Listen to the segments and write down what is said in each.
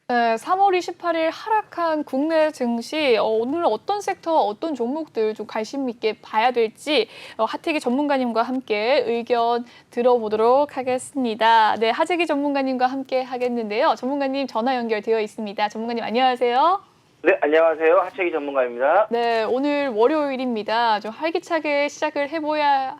네, 3월 28일 하락한 국내 증시, 오늘 어떤 섹터와 어떤 종목들 좀 관심 있게 봐야 될지 하태기 전문가님과 함께 의견 들어보도록 하겠습니다. 네, 하재기 전문가님과 함께 하겠는데요. 전문가님 전화 연결되어 있습니다. 전문가님 안녕하세요. 네, 안녕하세요. 하채기 전문가입니다. 네, 오늘 월요일입니다. 좀 활기차게 시작을 해봐야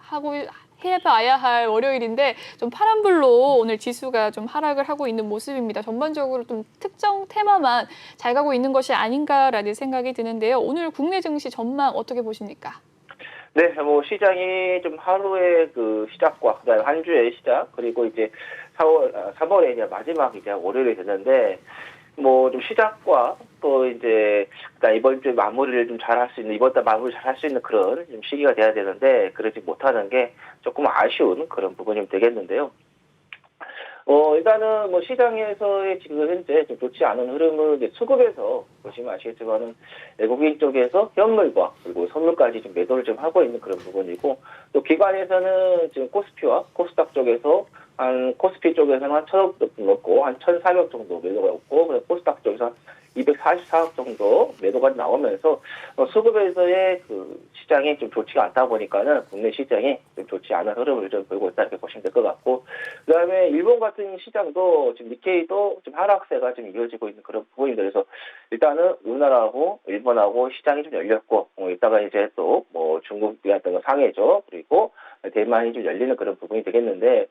할 월요일인데 좀 파란불로 오늘 지수가 좀 하락을 하고 있는 모습입니다. 전반적으로 좀 특정 테마만 잘 가고 있는 것이 아닌가라는 생각이 드는데요. 오늘 국내 증시 전망 어떻게 보십니까? 네, 뭐 시장이 좀 하루의 그 시작과 그다음에 한 주의 시작 그리고 이제 3월에 이제 마지막 이제 월요일이 됐는데 뭐 좀 시작과 또 이제 그다음 이번 주 마무리를 좀 잘 할 수 있는 이번 달 마무리 잘 할 수 있는 그런 좀 시기가 돼야 되는데 그러지 못하는 게 조금 아쉬운 그런 부분이 되겠는데요. 일단은 뭐 시장에서의 지금 현재 좀 좋지 않은 흐름을 이제 수급에서 보시면 아시겠지만은 외국인 쪽에서 현물과 그리고 선물까지 좀 매도를 좀 하고 있는 그런 부분이고 또 기관에서는 지금 코스피와 코스닥 쪽에서 코스피 쪽에서는 한 1,000억 정도 넣고 한 1,400 정도 매도가 없고 그리고 코스닥 쪽에서 244억 정도 매도가 나오면서 수급에서의 그 시장이 좀 좋지가 않다 보니까는 국내 시장이 좀 좋지 않은 흐름을 좀 보이고 있다 이렇게 보시면 될 것 같고 그다음에 일본 같은 시장도 지금 니케이도 좀 하락세가 좀 이어지고 있는 그런 부분입니다. 그래서 일단은 우리나라하고 일본하고 시장이 좀 열렸고 이따가 이제 또 뭐 중국이었던 상해죠. 그리고 대만이 좀 열리는 그런 부분이 되겠는데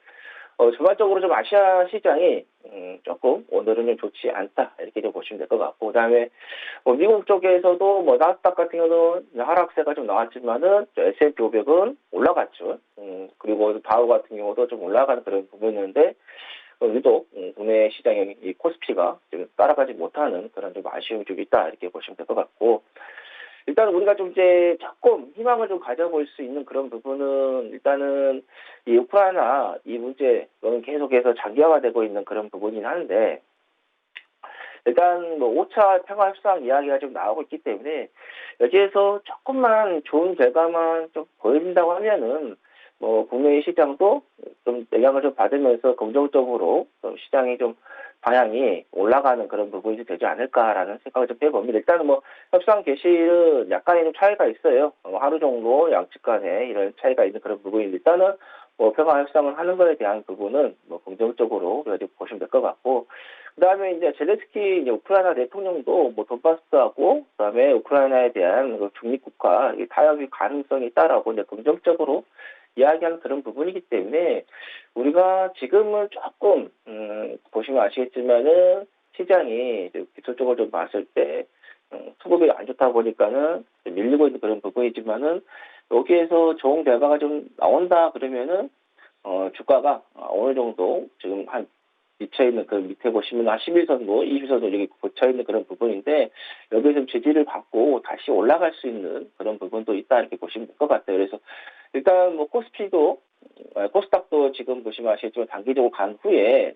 전반적으로 좀 아시아 시장이 조금 오늘은 좀 좋지 않다 이렇게 좀 보시면 될 것 같고 그다음에 미국 쪽에서도 뭐 나스닥 같은 경우는 하락세가 좀 나왔지만은 S&P 500은 올라갔죠. 그리고 다우 같은 경우도 좀 올라가는 그런 부분이었는데 유독 국내 시장의 이 코스피가 좀 따라가지 못하는 그런 좀 아쉬움이 좀 있다 이렇게 보시면 될 것 같고 일단 우리가 좀 이제 조금 희망을 좀 가져볼 수 있는 그런 부분은 일단은 이 우크라이나 이 문제는 계속해서 장기화되고 있는 그런 부분이긴 한데 일단 뭐 5차 평화 협상 이야기가 좀 나오고 있기 때문에 여기에서 조금만 좋은 결과만 좀 보여진다고 하면은 뭐 국내 시장도 좀 영향을 좀 받으면서 긍정적으로 좀 시장이 좀 방향이 올라가는 그런 부분이 되지 않을까라는 생각을 좀 해봅니다. 일단은 뭐 협상 개시일은 약간의 좀 차이가 있어요. 하루 정도 양측 간에 이런 차이가 있는 그런 부분인데 일단은 뭐 평화 협상을 하는 거에 대한 부분은 뭐 긍정적으로 보시면 될 것 같고 그다음에 이제 젤렌스키 이제 우크라이나 대통령도 뭐 돈바스하고 그다음에 우크라이나에 대한 그 중립국가 타협의 가능성이 있다라고 이제 긍정적으로 이야기하는 그런 부분이기 때문에 우리가 지금은 조금 보시면 아시겠지만은 시장이 기술적으로 좀 봤을 때 수급이 안 좋다 보니까는 밀리고 있는 그런 부분이지만은 여기에서 좋은 결과가 좀 나온다 그러면은 주가가 어느 정도 지금 한 미쳐있는 그 밑에 보시면 한 11선도, 20선도 여기 고쳐있는 그런 부분인데 여기에 좀 지지를 받고 다시 올라갈 수 있는 그런 부분도 있다 이렇게 보시면 될 것 같아요. 그래서 일단 뭐 코스피도 코스닥도 지금 보시면 아시겠지만 단기적으로 간 후에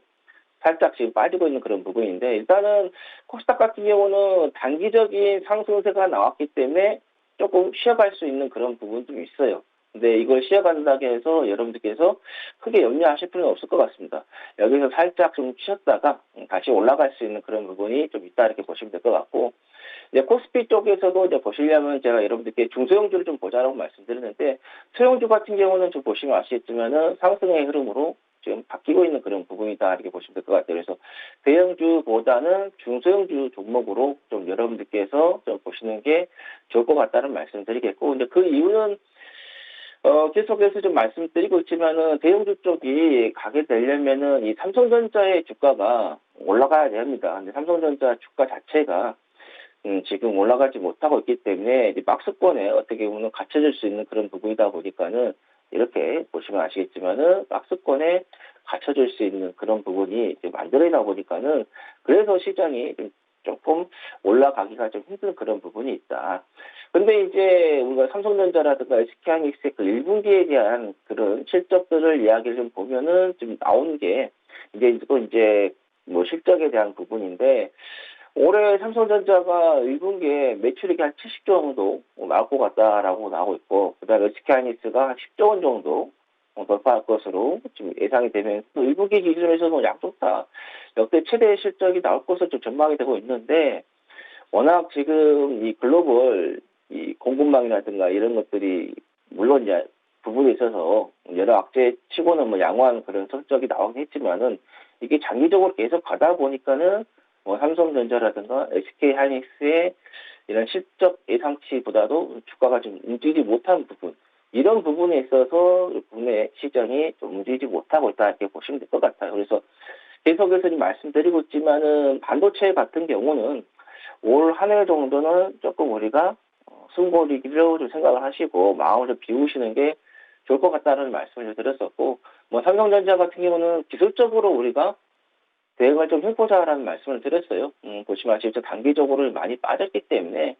살짝 지금 빠지고 있는 그런 부분인데 일단은 코스닥 같은 경우는 단기적인 상승세가 나왔기 때문에 조금 쉬어갈 수 있는 그런 부분도 있어요. 근데 이걸 쉬어간다고 해서 여러분들께서 크게 염려하실 필요는 없을 것 같습니다. 여기서 살짝 좀 쉬었다가 다시 올라갈 수 있는 그런 부분이 좀 있다 이렇게 보시면 될 것 같고 이제 코스피 쪽에서도 이제 보시려면 제가 여러분들께 중소형주를 좀 보자라고 말씀드렸는데 소형주 같은 경우는 좀 보시면 아시겠지만은 상승의 흐름으로 지금 바뀌고 있는 그런 부분이다 이렇게 보시면 될 것 같아요. 그래서 대형주보다는 중소형주 종목으로 좀 여러분들께서 좀 보시는 게 좋을 것 같다는 말씀드리겠고 근데 그 이유는 계속해서 좀 말씀드리고 있지만은 대형주 쪽이 가게 되려면은 이 삼성전자의 주가가 올라가야 됩니다. 근데 삼성전자 주가 자체가 지금 올라가지 못하고 있기 때문에 이제 박스권에 어떻게 보면 갇혀질 수 있는 그런 부분이다 보니까는 이렇게 보시면 아시겠지만은 박스권에 갇혀질 수 있는 그런 부분이 이제 만들어지다 보니까는 그래서 시장이 조금 올라가기가 좀 힘든 그런 부분이 있다. 근데 이제 우리가 삼성전자라든가 SK하이닉스의 그 1분기에 대한 그런 실적들을 이야기를 좀 보면은 좀 나오는 게 이제 뭐 실적에 대한 부분인데 올해 삼성전자가 1분기에 매출액이 한 70조 정도 나올 것 같다라고 나오고 있고 그다음에 SK하이닉스가 한 10조 원 정도 돌파할 것으로 지금 예상이 되면 또 일부기 기준에서는 양쪽 다 역대 최대 실적이 나올 것으로 좀 전망이 되고 있는데 워낙 지금 이 글로벌 이 공급망이라든가 이런 것들이 물론 이제 부분에 있어서 여러 악재 치고는 뭐 양호한 그런 성적이 나오긴 했지만은 이게 장기적으로 계속 가다 보니까는 뭐 삼성전자라든가 SK 하이닉스의 이런 실적 예상치보다도 주가가 좀 움직이지 못한 부분 이런 부분에 있어서 국내 시장이 좀 움직이지 못하고 있다 이렇게 보시면 될 것 같아요. 그래서 계속해서 좀 말씀드리고 있지만은 반도체 같은 경우는 올 한 해 정도는 조금 우리가 숨고르기로 좀 생각을 하시고 마음을 좀 비우시는 게 좋을 것 같다는 말씀을 드렸었고, 뭐 삼성전자 같은 경우는 기술적으로 우리가 대응을 좀 해보자라는 말씀을 드렸어요. 보시면 아시겠지만 단기적으로 많이 빠졌기 때문에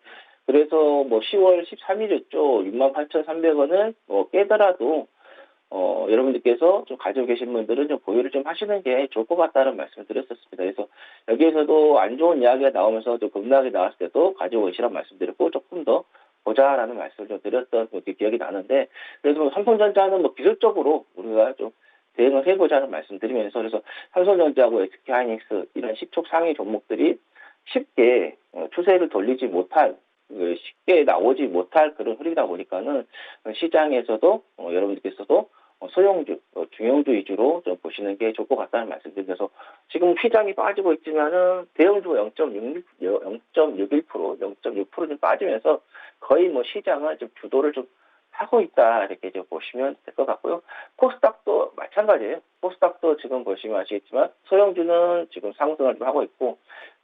그래서 뭐 10월 13일이었죠. 68,300원을 뭐 깨더라도 여러분들께서 좀 가지고 계신 분들은 좀 보유를 좀 하시는 게 좋을 것 같다는 말씀을 드렸었습니다. 그래서 여기에서도 안 좋은 이야기가 나오면서 좀 급락이 나왔을 때도 가지고 계시라고 말씀드렸고 조금 더 보자라는 말씀을 좀 드렸던 그 기억이 나는데 그래서 뭐 삼성전자는 뭐 기술적으로 우리가 좀 대응을 해보자는 말씀드리면서 그래서 삼성전자하고 SK하이닉스 이런 시촉 상위 종목들이 쉽게 추세를 돌리지 못할 쉽게 나오지 못할 그런 흐름이다 보니까는 시장에서도 여러분들께서도 소형주, 중형주 위주로 좀 보시는 게 좋을 것 같다는 말씀드려서 지금 휘장이 빠지고 있지만은 대형주가 0.61%, 0.6%좀 빠지면서 거의 뭐 시장을 좀 주도를 좀 하고 있다 이렇게 좀 보시면 될 것 같고요. 코스닥도 마찬가지예요. 코스닥도 지금 보시면 아시겠지만 소형주는 지금 상승을 좀 하고 있고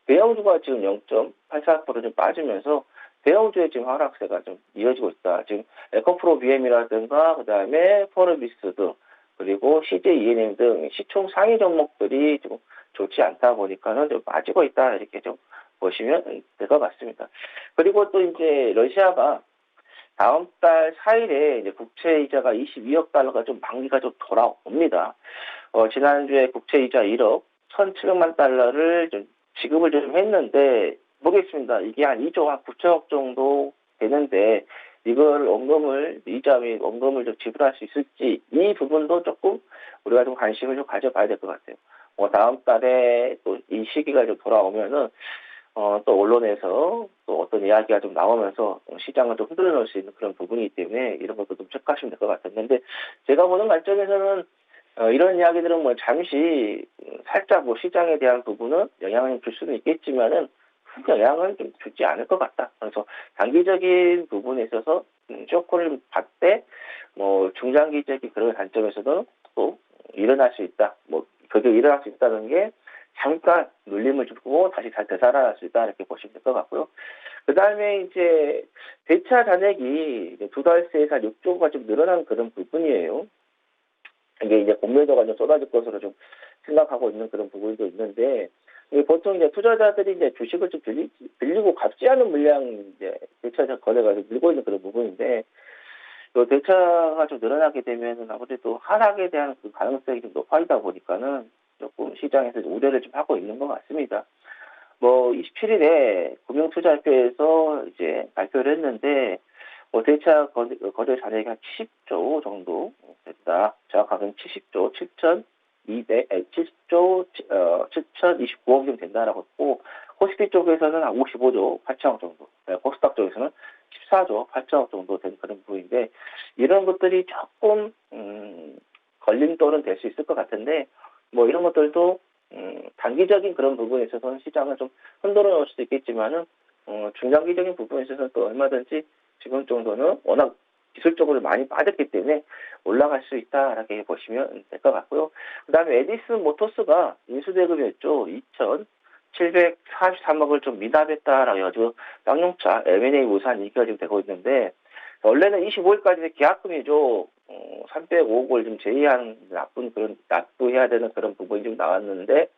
대형주가 지금 0.84%좀 빠지면서 대형주의 지금 하락세가 좀 이어지고 있다. 지금 에코프로 BM이라든가 그다음에 포르비스 등 그리고 CJ ENM 등 시총 상위 종목들이 좀 좋지 않다 보니까는 좀 빠지고 있다 이렇게 좀 보시면 될 것 같습니다. 그리고 또 이제 러시아가 다음 달 4일에 이제 국채 이자가 22억 달러가 좀 만기가 좀 돌아옵니다. 지난주에 국채 이자 1억 1,700만 달러를 좀 지급을 좀 했는데 보겠습니다. 이게 한 2조 한 9천억 정도 되는데 이걸 이자 및 원금을 좀 지불할 수 있을지 이 부분도 조금 우리가 좀 관심을 좀 가져봐야 될 것 같아요. 다음 달에 또 이 시기가 좀 돌아오면은 또 언론에서 또 어떤 이야기가 좀 나오면서 시장을 좀 흔들어 놓을 수 있는 그런 부분이기 때문에 이런 것도 좀 체크하시면 될 것 같았는데 제가 보는 관점에서는 이런 이야기들은 뭐 잠시 살짝 뭐 시장에 대한 부분은 영향을 줄 수는 있겠지만은 큰 영향은 좀 주지 않을 것 같다. 그래서 단기적인 부분에 있어서 쇼크를 받되 뭐 중장기적인 그런 관점에서도 또 일어날 수 있다. 뭐 그게 일어날 수 있다는 게 잠깐 눌림을 주고 다시 잘 되살아날 수 있다 이렇게 보시면 될 것 같고요. 그 다음에 이제 대차 잔액이 2달 새에 한 6조가 좀 늘어난 그런 부분이에요. 이게 이제 공매도가 좀 쏟아질 것으로 좀 생각하고 있는 그런 부분도 있는데 보통 이제 투자자들이 이제 주식을 좀 빌리고 갚지 않은 물량 이제 대차 거래가 좀 늘고 있는 그런 부분인데 또 대차가 좀 늘어나게 되면은 아무래도 하락에 대한 그 가능성이 좀 높아지다 보니까는 조금 시장에서 우려를 좀 하고 있는 것 같습니다. 뭐 27일에 금융투자협회에서 이제 발표를 했는데 대차 거래 잔액이 한 70조 정도 됐다. 정확하게는 70조 70조 7,029억 정도 된다라고 했고 코스피 쪽에서는 한 55조 8천억 정도, 코스닥 쪽에서는 14조 8천억 정도 된 그런 부분인데 이런 것들이 조금 걸림돌은 될 수 있을 것 같은데 뭐 이런 것들도 단기적인 그런 부분에 있어서는 시장을 좀 흔들어 놓을 수도 있겠지만은 중장기적인 부분에 있어서는 또 얼마든지 지금 정도는 워낙 기술적으로 많이 빠졌기 때문에 올라갈 수 있다라고 보시면 될 것 같고요. 그 다음에 에디슨 모터스가 인수대금이었죠. 2,743억을 좀 미납했다라고 해가지고 쌍용차 M&A 무산 이익이 지금 되고 있는데 원래는 25일까지 계약금이죠. 305억을 좀 제외한 납부해야 되는 그런 부분이 좀 나왔는데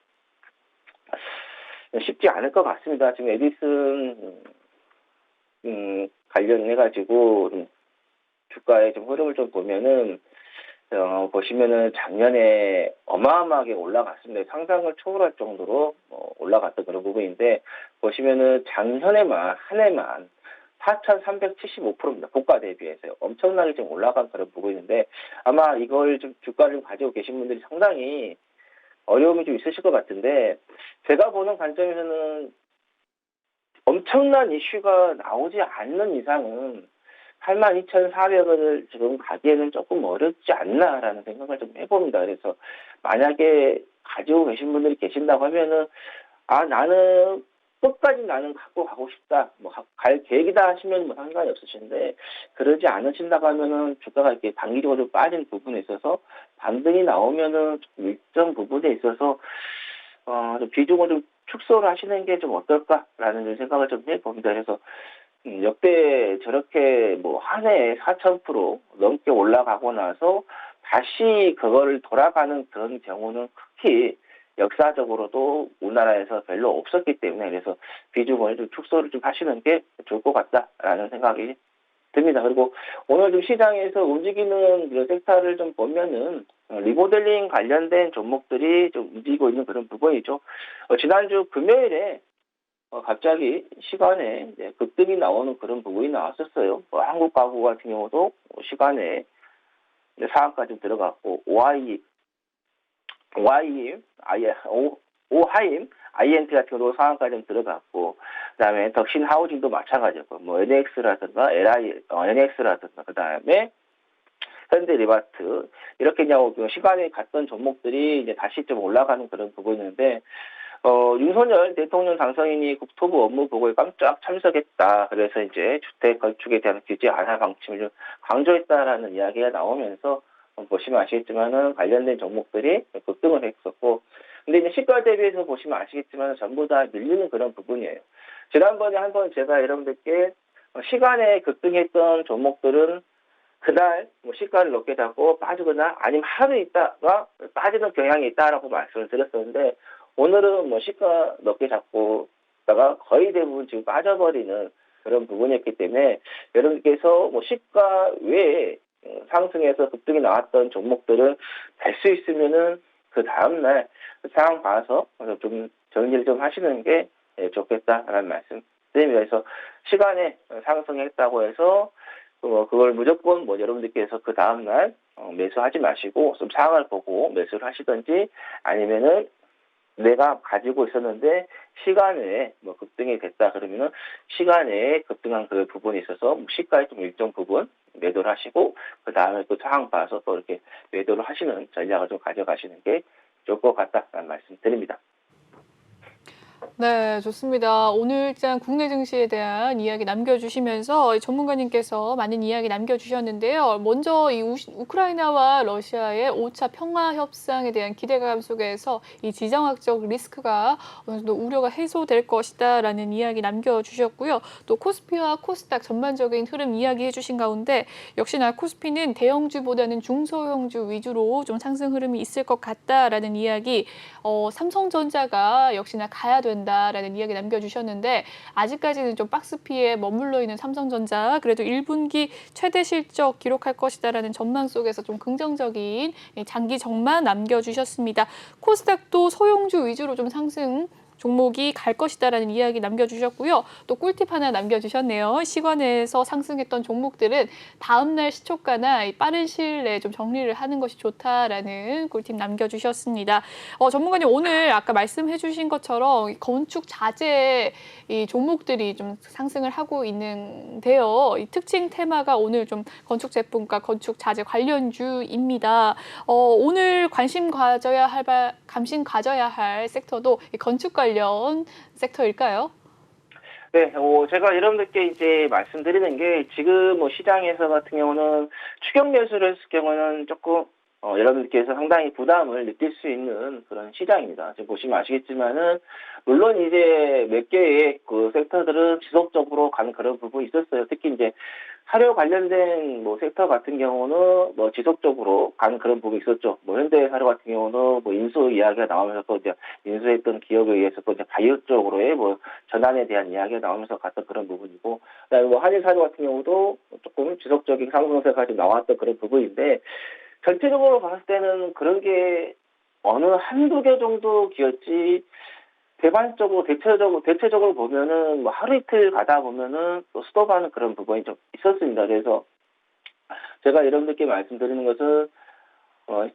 쉽지 않을 것 같습니다. 지금 에디슨 관련해가지고 주가의 좀 흐름을 좀 보면은 보시면은 작년에 어마어마하게 올라갔습니다. 상상을 초월할 정도로 올라갔던 그런 부분인데 보시면은 작년에만 한 해만 4,375%입니다. 고가 대비해서요. 엄청나게 좀 올라간 그런 부분인데 아마 이걸 좀 주가를 가지고 계신 분들이 상당히 어려움이 좀 있으실 것 같은데, 제가 보는 관점에서는 엄청난 이슈가 나오지 않는 이상은 82,400원을 지금 가기에는 조금 어렵지 않나라는 생각을 좀 해봅니다. 그래서 만약에 가지고 계신 분들이 계신다고 하면은, 아, 나는 끝까지 나는 갖고 가고 싶다, 뭐 갈 계획이다 하시면 뭐 상관이 없으신데, 그러지 않으신다고 하면은 주가가 이렇게 단기적으로 빠진 부분에 있어서 반등이 나오면은 좀 일정 부분에 있어서 좀 비중을 좀 축소를 하시는 게 좀 어떨까라는 생각을 좀 해봅니다. 그래서 역대 저렇게 뭐 한 해에 4,000% 넘게 올라가고 나서 다시 그거를 돌아가는 그런 경우는 극히 역사적으로도 우리나라에서 별로 없었기 때문에, 그래서 비중을 좀 축소를 좀 하시는 게 좋을 것 같다라는 생각이 듭니다. 그리고 오늘 좀 시장에서 움직이는 그런 섹터를 좀 보면은 리모델링 관련된 종목들이 좀 움직이고 있는 그런 부분이죠. 지난주 금요일에 갑자기 시간에 이제 급등이 나오는 그런 부분이 나왔었어요. 한국 가구 같은 경우도 시간에 이제 상한가 좀 들어갔고, 오하임, INT 같은 경우도 상한가 좀 들어갔고, 그다음에 덕신 하우징도 마찬가지고, 뭐 NX라든가 NX라든가, 그다음에 현대리바트, 이렇게 그냥 시간에 갔던 종목들이 이제 다시 좀 올라가는 그런 부분인데, 윤석열 대통령 당선인이 국토부 업무 보고에 깜짝 참석했다. 그래서 이제 주택 건축에 대한 규제 완화 방침을 좀 강조했다라는 이야기가 나오면서, 보시면 아시겠지만은 관련된 종목들이 급등을 했었고, 근데 이제 시가 대비해서 보시면 아시겠지만 전부 다 밀리는 그런 부분이에요. 지난번에 한번 제가 여러분들께 시간에 급등했던 종목들은 그날 뭐 시가를 높게 잡고 빠지거나 아니면 하루 있다가 빠지는 경향이 있다라고 말씀을 드렸었는데, 오늘은 뭐 시가 높게 잡고다가 거의 대부분 지금 빠져버리는 그런 부분이었기 때문에, 여러분께서 뭐 시가 외에 상승해서 급등이 나왔던 종목들은 될 수 있으면은 그 다음날 상황 봐서 좀 정리를 좀 하시는 게 좋겠다라는 말씀 드립니다. 그래서 시간에 상승했다고 해서 그걸 무조건 뭐 여러분들께서 그 다음날 매수하지 마시고 좀 상황을 보고 매수를 하시든지, 아니면은 내가 가지고 있었는데 시간에 뭐 급등이 됐다 그러면은 시간에 급등한 그 부분에 있어서 시가에 좀 일정 부분 매도를 하시고, 그 다음에 또 상황 봐서 또 이렇게 매도를 하시는 전략을 좀 가져가시는 게 좋을 것 같다라는 말씀 드립니다. 네, 좋습니다. 오늘 일단 국내 증시에 대한 이야기 남겨주시면서 전문가님께서 많은 이야기 남겨주셨는데요. 먼저 이 우크라이나와 러시아의 5차 평화 협상에 대한 기대감 속에서 이 지정학적 리스크가 어느 정도 우려가 해소될 것이다라는 이야기 남겨주셨고요. 또 코스피와 코스닥 전반적인 흐름 이야기해 주신 가운데 역시나 코스피는 대형주보다는 중소형주 위주로 좀 상승 흐름이 있을 것 같다라는 이야기, 삼성전자가 역시나 가야 된다라는 이야기 남겨주셨는데, 아직까지는 좀 박스피에 머물러 있는 삼성전자, 그래도 1분기 최대 실적 기록할 것이다라는 전망 속에서 좀 긍정적인 장기 전망 남겨주셨습니다. 코스닥도 소형주 위주로 좀 상승 종목이 갈 것이다라는 이야기 남겨주셨고요. 또 꿀팁 하나 남겨주셨네요. 시간에서 상승했던 종목들은 다음날 시초가나 빠른 시일 내에 좀 정리를 하는 것이 좋다라는 꿀팁 남겨주셨습니다. 전문가님, 오늘 아까 말씀해주신 것처럼 건축 자재 이 종목들이 좀 상승을 하고 있는데요. 이 특징 테마가 오늘 좀 건축 제품과 건축 자재 관련주입니다. 오늘 관심 가져야 할 섹터도 이 건축 관련 섹터일까요? 네, 제가 여러분들께 이제 말씀드리는 게, 지금 뭐 시장에서 같은 경우는 추격 매수를 했을 경우는 조금 여러분들께서 상당히 부담을 느낄 수 있는 그런 시장입니다. 지금 보시면 아시겠지만은, 물론 이제 몇 개의 그 섹터들은 지속적으로 가는 그런 부분이 있었어요. 특히 이제 사료 관련된 뭐 섹터 같은 경우는 뭐 지속적으로 가는 그런 부분이 있었죠. 뭐 현대사료 같은 경우는 뭐 인수 이야기가 나오면서 또 이제 인수했던 기업에 의해서 또 이제 바이오 쪽으로의 뭐 전환에 대한 이야기가 나오면서 갔던 그런 부분이고, 그다음에 뭐 한일사료 같은 경우도 조금 지속적인 상승세가 좀 나왔던 그런 부분인데, 전체적으로 봤을 때는 그런 게 어느 한두 개 정도 기였지, 대체적으로 보면은 뭐 하루 이틀 가다 보면은 또 스톱하는 그런 부분이 좀 있었습니다. 그래서 제가 여러분들께 말씀드리는 것은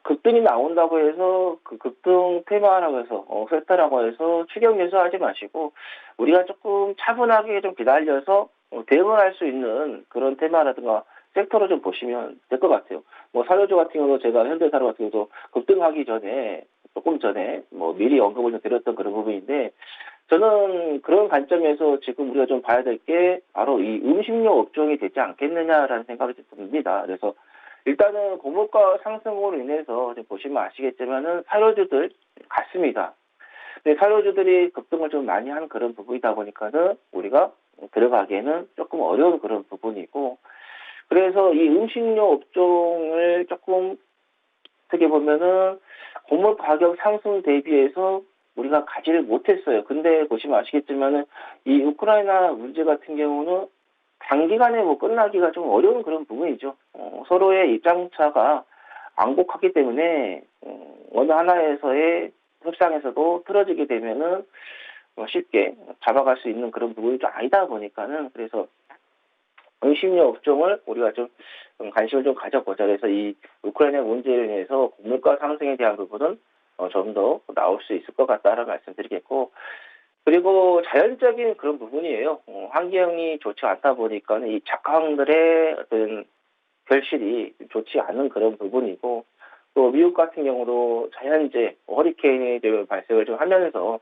급등이 나온다고 해서 그 급등 테마라고 해서 섹터라고 해서 추격 매수하지 마시고 우리가 조금 차분하게 좀 기다려서 대응을 할 수 있는 그런 테마라든가 섹터로 좀 보시면 될 것 같아요. 뭐 사료주 같은 경우도 제가 현대사료 같은 경우도 급등하기 전에 조금 전에 뭐 미리 언급을 좀 드렸던 그런 부분인데 저는 그런 관점에서 지금 우리가 좀 봐야 될 게 바로 이 음식료 업종이 되지 않겠느냐라는 생각이 듭니다. 그래서 일단은 고물가 상승으로 인해서 보시면 아시겠지만은 사료주들 같습니다. 근데 사료주들이 급등을 좀 많이 하는 그런 부분이다 보니까는 우리가 들어가기에는 조금 어려운 그런 부분이고 그래서 이 음식료 업종을 조금 어떻게 보면은 곡물 가격 상승 대비해서 우리가 가지를 못했어요. 근데 보시면 아시겠지만은 이 우크라이나 문제 같은 경우는 단기간에 뭐 끝나기가 좀 어려운 그런 부분이죠. 서로의 입장차가 완곡하기 때문에 어느 하나에서의 협상에서도 틀어지게 되면은 쉽게 잡아갈 수 있는 그런 부분이 좀 아니다 보니까는 그래서 음식료 업종을 우리가 좀 관심을 좀 가져보자. 그래서 이 우크라이나 문제로 인해서 곡물가 상승에 대한 부분은 좀 더 나올 수 있을 것 같다라는 말씀드리겠고 그리고 자연적인 그런 부분이에요. 환경이 좋지 않다 보니까는 이 작황들의 어떤 결실이 좋지 않은 그런 부분이고 또 미국 같은 경우도 자연재 허리케인이 발생을 좀 하면서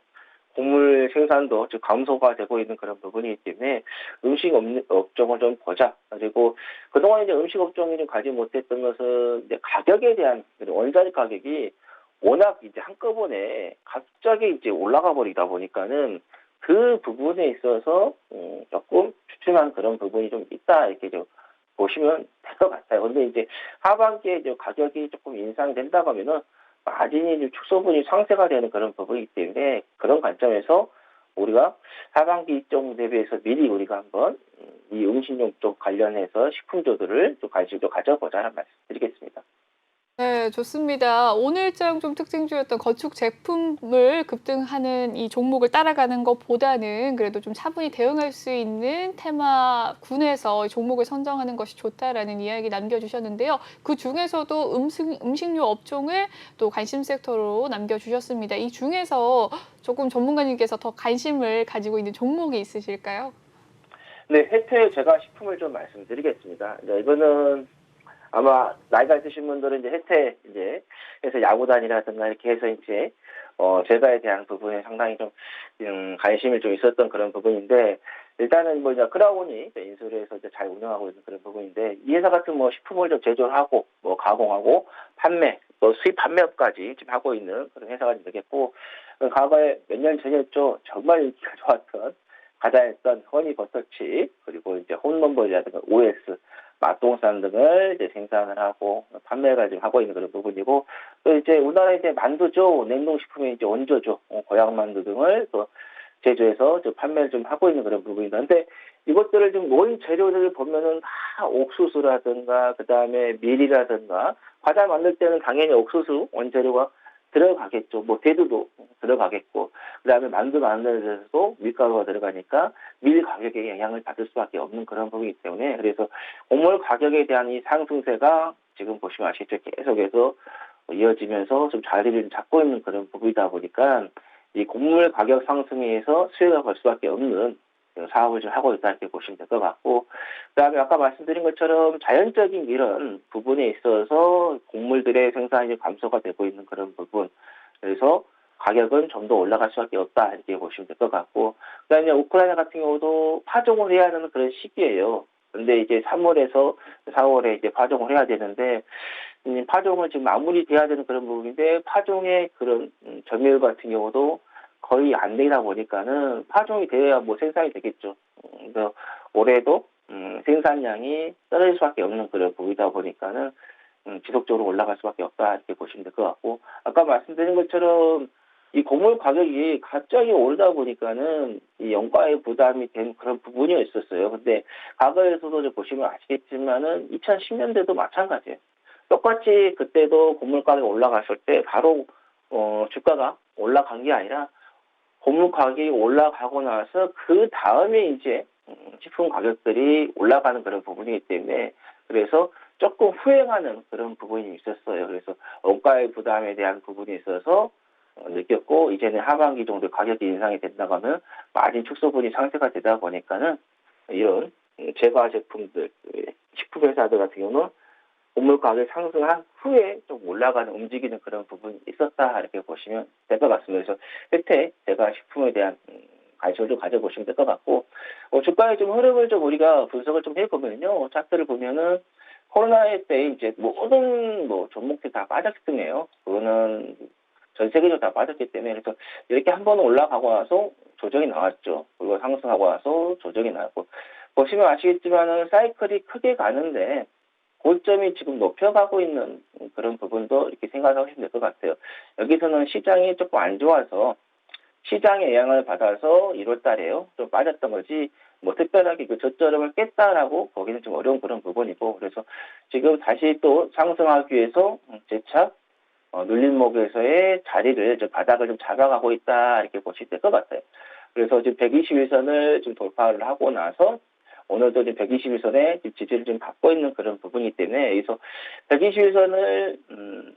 곡물 생산도 즉 감소가 되고 있는 그런 부분이기 때문에 음식 업종을 좀 보자. 그리고 그동안 이제 음식 업종이 좀 가지 못했던 것은 이제 가격에 대한 원자재 가격이 워낙 이제 한꺼번에 갑자기 이제 올라가 버리다 보니까는 그 부분에 있어서 조금 주춤한 그런 부분이 좀 있다 이렇게 좀 보시면 될 것 같아요. 근데 이제 하반기에 이제 가격이 조금 인상이 된다고 하면은 마진이 축소분이 상쇄가 되는 그런 부분이기 때문에 그런 관점에서 우리가 하반기 일정 대비해서 미리 우리가 한번 이 음식용 쪽 관련해서 식품주들을 좀 관심 좀 가져보자는 말씀 드리겠습니다. 네, 좋습니다. 오늘장 좀 특징주였던 건축 제품을 급등하는 이 종목을 따라가는 것보다는 그래도 좀 차분히 대응할 수 있는 테마군에서 종목을 선정하는 것이 좋다라는 이야기 남겨주셨는데요. 그 중에서도 음식료 업종을 또 관심 섹터로 남겨주셨습니다. 이 중에서 조금 전문가님께서 더 관심을 가지고 있는 종목이 있으실까요? 네, 혜태 제가 식품을 좀 말씀드리겠습니다. 이제 이거는 아마 나이가 있으신 분들은 이제 혜태 이제 해서 야구단이라든가 이렇게 해서 이제 제가에 대한 부분에 상당히 좀 관심이 좀 있었던 그런 부분인데 일단은 뭐 이제 크라운이 인수를 해서 이제 잘 운영하고 있는 그런 부분인데 이 회사 같은 뭐 식품을 좀 제조하고 뭐 가공하고 판매 또 수입 판매업까지 지금 하고 있는 그런 회사가 되겠고 과거에 몇 년 전이었죠 정말 인기가 좋았던 가자했던 허니버터칩 그리고 이제 홈런버리라든가 OS 맛동산 등을 이제 생산을 하고 판매를 지금 하고 있는 그런 부분이고 또 이제 우리나라 이제 만두죠 냉동식품의 이제 원조죠 고향만두 등을 또 제조해서 좀 판매를 좀 하고 있는 그런 부분입니다. 근데 이것들을 좀 모인 재료들을 보면은 다 옥수수라든가 그 다음에 밀이라든가 과자 만들 때는 당연히 옥수수 원재료가 들어가겠죠. 뭐 대두도 들어가겠고 그다음에 만두 만드는 데서도 밀가루가 들어가니까 밀 가격에 영향을 받을 수밖에 없는 그런 부분이기 때문에 그래서 곡물 가격에 대한 이 상승세가 지금 보시면 아시죠 계속해서 이어지면서 좀 자리를 잡고 있는 그런 부분이다 보니까 이 곡물 가격 상승에 의해서 수혜가 갈 수밖에 없는 사업을 좀 하고 있다 이렇게 보시면 될 것 같고 그다음에 아까 말씀드린 것처럼 자연적인 이런 부분에 있어서 곡물들의 생산이 감소가 되고 있는 그런 부분 그래서 가격은 좀 더 올라갈 수밖에 없다 이렇게 보시면 될 것 같고 그다음에 우크라이나 같은 경우도 파종을 해야 하는 그런 시기예요. 그런데 이제 3월에서 4월에 이제 파종을 해야 되는데 파종을 지금 마무리돼야 되는 그런 부분인데 파종의 그런 점유율 같은 경우도 거의 안 되다 보니까는 파종이 돼야 뭐 생산이 되겠죠. 그래서 올해도 생산량이 떨어질 수밖에 없는 그런 부분이다 보니까는 지속적으로 올라갈 수밖에 없다 이렇게 보시면 될 것 같고 아까 말씀드린 것처럼 이 곡물 가격이 갑자기 오르다 보니까는 이 연가에 부담이 된 그런 부분이 있었어요. 근데 과거에서도 보시면 아시겠지만은 2010년대도 마찬가지예요. 똑같이 그때도 곡물 가격이 올라갔을 때 바로 주가가 올라간 게 아니라 곡물 가격이 올라가고 나서 그 다음에 이제 식품 가격들이 올라가는 그런 부분이기 때문에 그래서 조금 후행하는 그런 부분이 있었어요. 그래서 원가의 부담에 대한 부분이 있어서 느꼈고, 이제는 하반기 정도 가격이 인상이 된다고 하면 마진 축소분이 상쇄가 되다 보니까는 이런 제과 제품들, 식품회사들 같은 경우는 곡물 가격 상승한 후에 좀 올라가는 움직이는 그런 부분이 있었다, 이렇게 보시면 될 것 같습니다. 그래서 혜택 제과 식품에 대한 관심을 좀 가져보시면 될 것 같고, 주가의 좀 흐름을 좀 우리가 분석을 좀 해보면요, 차트를 보면은 코로나 때 이제 모든 종목들이 다 빠졌음이에요. 그거는 전 세계적으로 다 빠졌기 때문에. 그래서 이렇게 한 번 올라가고 나서 조정이 나왔죠. 그리고 상승하고 나서 조정이 나왔고, 보시면 아시겠지만은 사이클이 크게 가는데 고점이 지금 높여가고 있는 그런 부분도 이렇게 생각하시면 될 것 같아요. 여기서는 시장이 조금 안 좋아서 시장의 영향을 받아서 1월 달에요, 좀 빠졌던 거지, 특별하게 그 저점을 깼다라고 보기는 좀 어려운 그런 부분이고, 그래서 지금 다시 또 상승하기 위해서 재차 눌림목에서의 자리를, 바닥을 좀 잡아가고 있다, 이렇게 보시면 될 것 같아요. 그래서 지금 121선을 좀 돌파를 하고 나서 오늘도 지금 121선에 지지를 좀 받고 있는 그런 부분이기 때문에, 여기서 121선을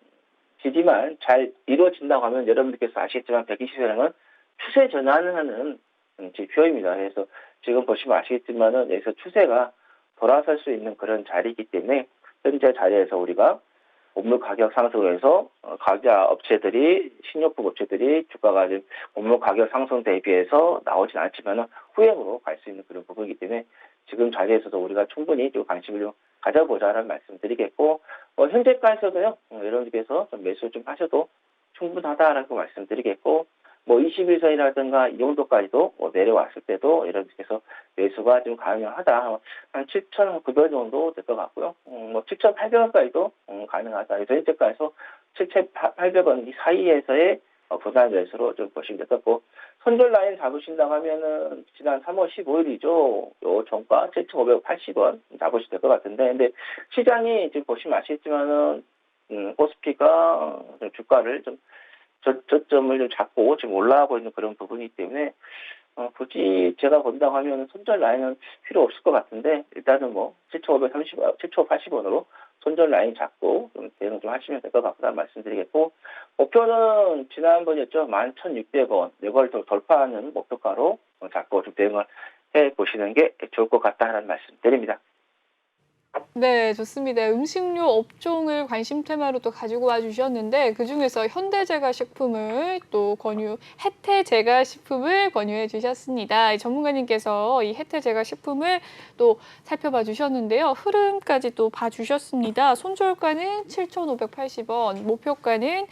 지지만 잘 이루어진다고 하면 여러분들께서 아시겠지만 121선은 추세 전환하는 지표입니다. 그래서 지금 보시면 아시겠지만은 여기서 추세가 돌아설 수 있는 그런 자리이기 때문에, 현재 자리에서 우리가 곡물 가격 상승을 해서 과자 업체들이, 식료품 업체들이 주가가 지금 곡물 가격 상승 대비해서 나오진 않지만은 후행으로 갈 수 있는 그런 부분이기 때문에 지금 자리에서도 우리가 충분히 좀 관심을 좀 가져보자라는 말씀드리겠고, 현재가에서도요, 여러분들께서 좀 매수 좀 하셔도 충분하다라고 말씀드리겠고, 21선이라든가 이 정도까지도 내려왔을 때도 여러분들께서 매수가 좀 가능하다. 한 7,900원 정도 될 것 같고요. 7,800원까지도 가능하다. 그래서 현재가에서 7,800원 사이에서의 분할 매수로 좀 보시면 될 것 같고, 손절 라인 잡으신다고 하면은 지난 3월 15일이죠. 요 종가 7,580원 잡으시면 될 것 같은데, 근데 시장이 지금 보시면 아시겠지만은 코스피가 주가를 좀 저점을 좀 잡고 지금 올라가고 있는 그런 부분이기 때문에 굳이 제가 본다고 하면 손절 라인은 필요 없을 것 같은데, 일단은 7,580원으로 손절 라인 잡고 좀 대응 좀 하시면 될 것 같다는 말씀드리겠고, 목표는 지난번이었죠. 11,600원, 이걸 돌파하는 목표가로 잡고 좀 대응을 해 보시는 게 좋을 것 같다는 말씀드립니다. 네, 좋습니다. 음식료 업종을 관심 테마로 또 가지고 와 주셨는데, 그중에서 현대제과식품을 또 혜태제과식품을 권유해 주셨습니다. 이 전문가님께서 이 혜태제과식품을 또 살펴봐 주셨는데요. 흐름까지 또 봐 주셨습니다. 손절가는 7,580원, 목표가는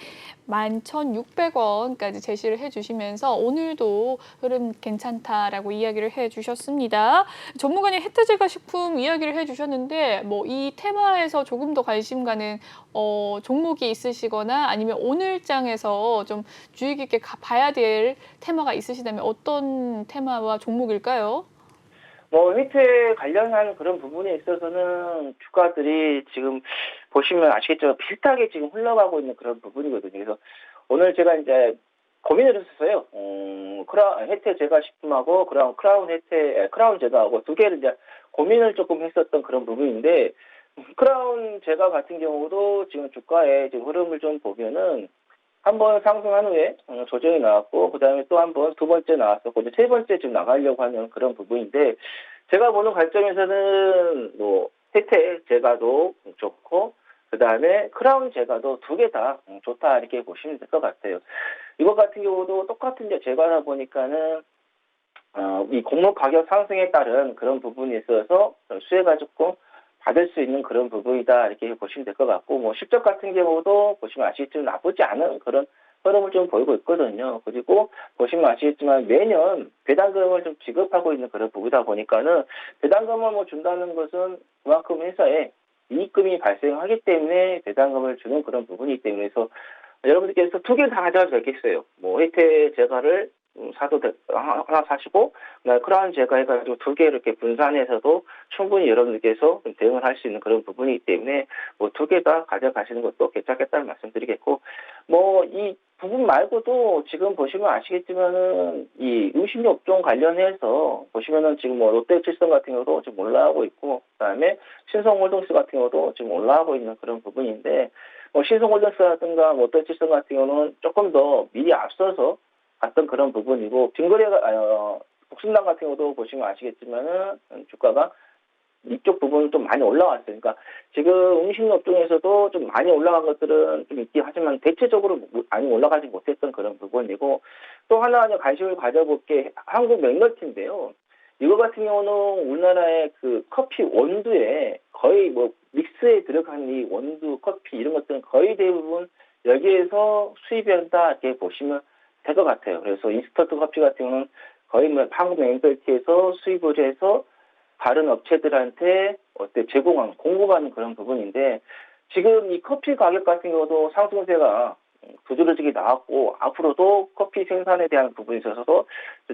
11,600원까지 제시를 해 주시면서 오늘도 흐름 괜찮다라고 이야기를 해 주셨습니다. 전문가님 혜태제과식품 이야기를 해 주셨는데, 이 테마에서 조금 더 관심 가는 종목이 있으시거나 아니면 오늘장에서 좀 주의 깊게 봐야 될 테마가 있으시다면 어떤 테마와 종목일까요? 혜택 관련한 그런 부분에 있어서는 주가들이 지금 보시면 아시겠지만 비슷하게 지금 흘러가고 있는 그런 부분이거든요. 그래서 오늘 제가 이제 고민을 했었어요. 혜택 제과식품하고 크라운 제과하고 두 개를 이제 고민을 조금 했었던 그런 부분인데, 크라운 제과 같은 경우도 지금 주가의 지금 흐름을 좀 보면은 한 번 상승한 후에 조정이 나왔고, 그 다음에 또 한 번, 두 번째 나왔었고, 이제 세 번째 지금 나가려고 하는 그런 부분인데, 제가 보는 관점에서는 혜택 제과도 좋고, 그 다음에 크라운 제과도 두 개 다 좋다, 이렇게 보시면 될 것 같아요. 이것 같은 경우도 똑같은 이제 제과다 보니까는 이 곡물 가격 상승에 따른 그런 부분이 있어서 수혜가 조금 받을 수 있는 그런 부분이다, 이렇게 보시면 될 것 같고, 실적 같은 경우도 보시면 아시겠지만 나쁘지 않은 그런 흐름을 좀 보이고 있거든요. 그리고 보시면 아시겠지만 매년 배당금을 좀 지급하고 있는 그런 부분이다 보니까는, 배당금을 준다는 것은 그만큼 회사에 이익금이 발생하기 때문에 배당금을 주는 그런 부분이기 때문에, 그래서 여러분들께서 두 개 다 가져가도 되겠어요. 혜택 제과를 하나 사시고, 크라운 제거해가지고 2개 이렇게 분산해서도 충분히 여러분들께서 좀 대응을 할 수 있는 그런 부분이기 때문에 뭐 2개 다 가져가시는 것도 괜찮겠다는 말씀드리겠고, 뭐 이 부분 말고도 지금 보시면 아시겠지만은 이 음식료 업종 관련해서 보시면은 지금 뭐 롯데칠성 같은 경우도 지금 올라가고 있고, 그다음에 신성홀딩스 같은 경우도 지금 올라가고 있는 그런 부분인데, 뭐 신성홀딩스라든가 롯데칠성 같은 경우는 조금 더 미리 앞서서 갔던 그런 부분이고, 복숭당 같은 경우도 보시면 아시겠지만은 주가가 이쪽 부분은 좀 많이 올라왔어요. 그러니까 지금 음식료 업종에서도 좀 많이 올라간 것들은 좀 있긴 하지만 대체적으로 많이 올라가지 못했던 그런 부분이고, 또 하나 관심을 가져볼 게 한국 맥널티인데요. 이거 같은 경우는 우리나라의 그 커피 원두에 거의 뭐 믹스에 들어간 이 원두 커피 이런 것들은 거의 대부분 여기에서 수입한다 이렇게 보시면 될 것 같아요. 그래서 인스턴트 커피 같은 경우는 거의 뭐 한국 맥널티에서 수입을 해서 다른 업체들한테 제공하는, 공급하는 그런 부분인데, 지금 이 커피 가격 같은 경우도 상승세가 두드러지게 나왔고, 앞으로도 커피 생산에 대한 부분에 있어서도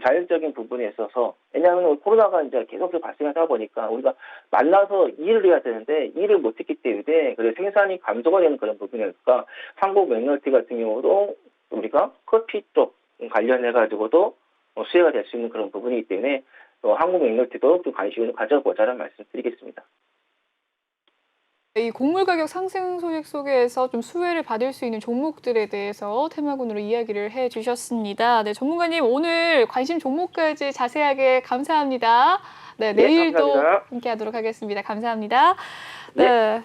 자연적인 부분에 있어서, 왜냐하면 코로나가 이제 계속 발생하다 보니까 우리가 만나서 일을 해야 되는데 일을 못했기 때문에 그래 생산이 감소가 되는 그런 부분이니까 한국 맥널티 같은 경우도 우리가 커피 쪽 관련해가지고도 수혜가 될 수 있는 그런 부분이기 때문에 한국 맥널티도 좀 관심을 가져보자는 말씀드리겠습니다. 이 곡물 가격 상승 소식 속에서 좀 수혜를 받을 수 있는 종목들에 대해서 테마군으로 이야기를 해주셨습니다. 네, 전문가님 오늘 관심 종목까지 자세하게 감사합니다. 네, 네, 내일도 감사합니다. 함께하도록 하겠습니다. 감사합니다. 네. 네.